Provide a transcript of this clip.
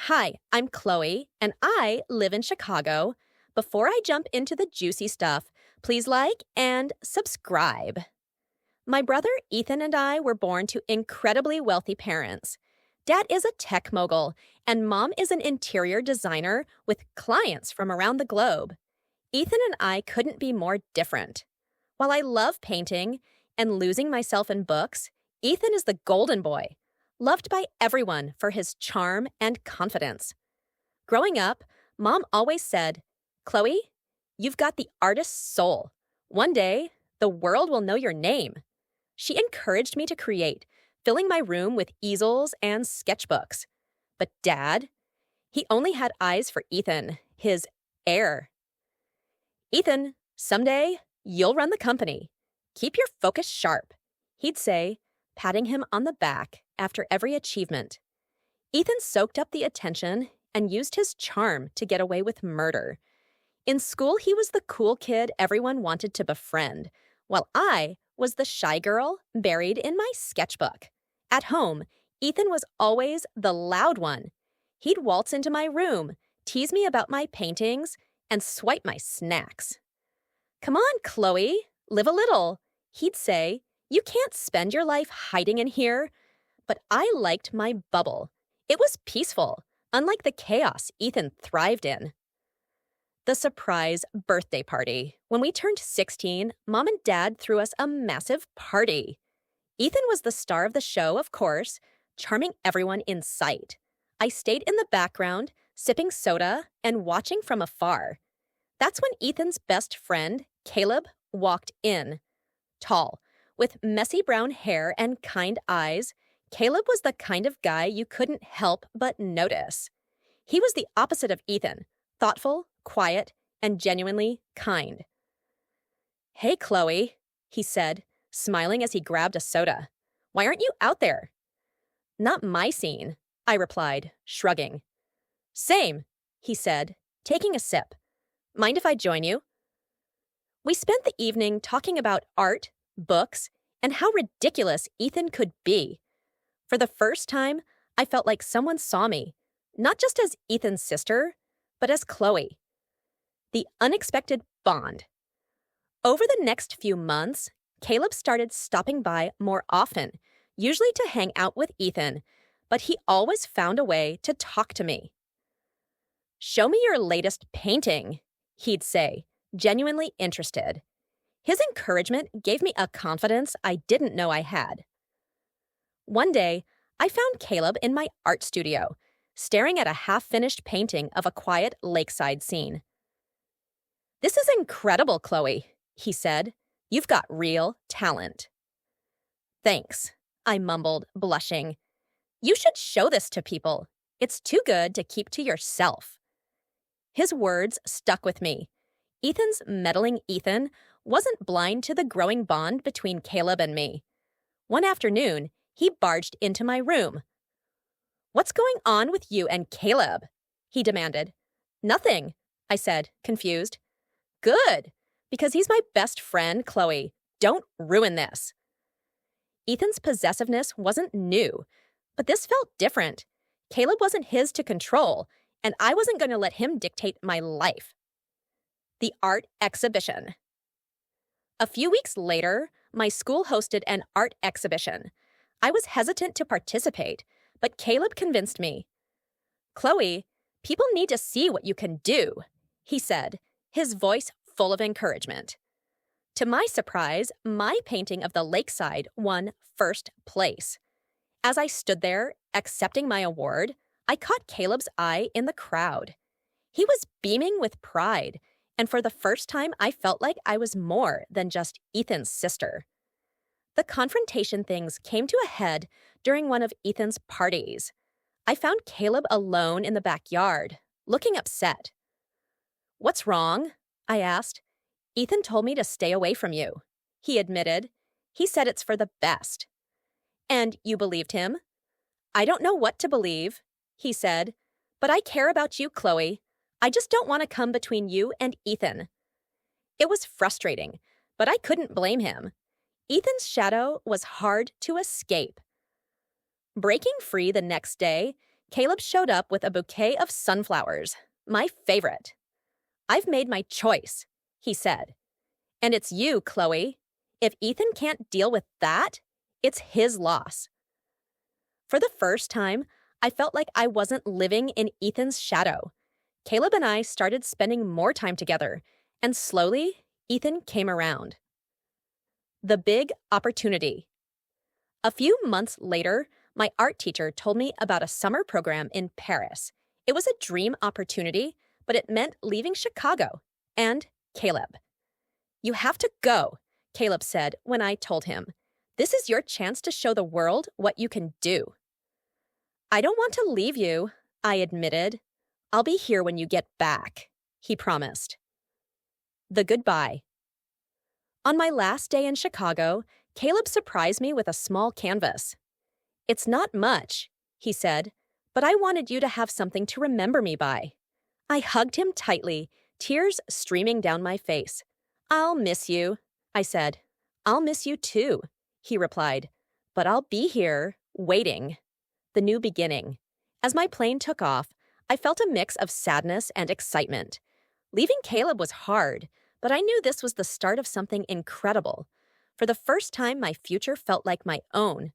Hi, I'm Chloe, and I live in Chicago. Before I jump into the juicy stuff, please like and subscribe. My brother Ethan and I were born to incredibly wealthy parents. Dad is a tech mogul, and mom is an interior designer with clients from around the globe. Ethan and I couldn't be more different. While I love painting and losing myself in books, Ethan is the golden boy, loved by everyone for his charm and confidence. Growing up, Mom always said, "Chloe, you've got the artist's soul. One day, the world will know your name." She encouraged me to create, filling my room with easels and sketchbooks. But Dad, he only had eyes for Ethan, his heir. "Ethan, someday you'll run the company. Keep your focus sharp," he'd say, patting him on the back after every achievement. Ethan soaked up the attention and used his charm to get away with murder. In school, he was the cool kid everyone wanted to befriend, while I was the shy girl buried in my sketchbook. At home, Ethan was always the loud one. He'd waltz into my room, tease me about my paintings, and swipe my snacks. "Come on, Chloe, live a little," he'd say. "You can't spend your life hiding in here." But I liked my bubble. It was peaceful, unlike the chaos Ethan thrived in. The surprise birthday party. When we turned 16, Mom and Dad threw us a massive party. Ethan was the star of the show, of course, charming everyone in sight. I stayed in the background, sipping soda and watching from afar. That's when Ethan's best friend, Caleb, walked in. Tall, with messy brown hair and kind eyes, Caleb was the kind of guy you couldn't help but notice. He was the opposite of Ethan, thoughtful, quiet, and genuinely kind. "Hey, Chloe," he said, smiling as he grabbed a soda. "Why aren't you out there?" "Not my scene," I replied, shrugging. "Same," he said, taking a sip. "Mind if I join you?" We spent the evening talking about art, books, and how ridiculous Ethan could be. For the first time, I felt like someone saw me, not just as Ethan's sister, but as Chloe. The unexpected bond. Over the next few months, Caleb started stopping by more often, usually to hang out with Ethan, but he always found a way to talk to me. "Show me your latest painting," he'd say, genuinely interested. His encouragement gave me a confidence I didn't know I had. One day, I found Caleb in my art studio, staring at a half-finished painting of a quiet lakeside scene. "This is incredible, Chloe," he said. "You've got real talent." "Thanks," I mumbled, blushing. "You should show this to people. It's too good to keep to yourself." His words stuck with me. Ethan's meddling Ethan wasn't blind to the growing bond between Caleb and me. One afternoon, he barged into my room. "What's going on with you and Caleb?" he demanded. "Nothing," I said, confused. "Good, because he's my best friend, Chloe. Don't ruin this." Ethan's possessiveness wasn't new, but this felt different. Caleb wasn't his to control, and I wasn't going to let him dictate my life. The art exhibition. A few weeks later, my school hosted an art exhibition. I was hesitant to participate, but Caleb convinced me. "Chloe, people need to see what you can do," he said, his voice full of encouragement. To my surprise, my painting of the lakeside won first place. As I stood there, accepting my award, I caught Caleb's eye in the crowd. He was beaming with pride, and for the first time, I felt like I was more than just Ethan's sister. The confrontation things came to a head during one of Ethan's parties. I found Caleb alone in the backyard, looking upset. "What's wrong?" I asked. "Ethan told me to stay away from you," he admitted. "He said it's for the best." "And you believed him?" "I don't know what to believe," he said, "but I care about you, Chloe. I just don't want to come between you and Ethan." It was frustrating, but I couldn't blame him. Ethan's shadow was hard to escape. Breaking free the next day, Caleb showed up with a bouquet of sunflowers, my favorite. "I've made my choice," he said. "And it's you, Chloe. If Ethan can't deal with that, it's his loss." For the first time, I felt like I wasn't living in Ethan's shadow. Caleb and I started spending more time together, and slowly, Ethan came around. The big opportunity. A few months later, my art teacher told me about a summer program in Paris. It was a dream opportunity, but it meant leaving Chicago and Caleb. "You have to go," Caleb said when I told him. "This is your chance to show the world what you can do." "I don't want to leave you," I admitted. "I'll be here when you get back," he promised. The goodbye. On my last day in Chicago, Caleb surprised me with a small canvas. "It's not much," he said, "but I wanted you to have something to remember me by." I hugged him tightly, tears streaming down my face. "I'll miss you," I said. "I'll miss you too," he replied. "But I'll be here, waiting." The new beginning. As my plane took off, I felt a mix of sadness and excitement. Leaving Caleb was hard, but I knew this was the start of something incredible. For the first time, my future felt like my own.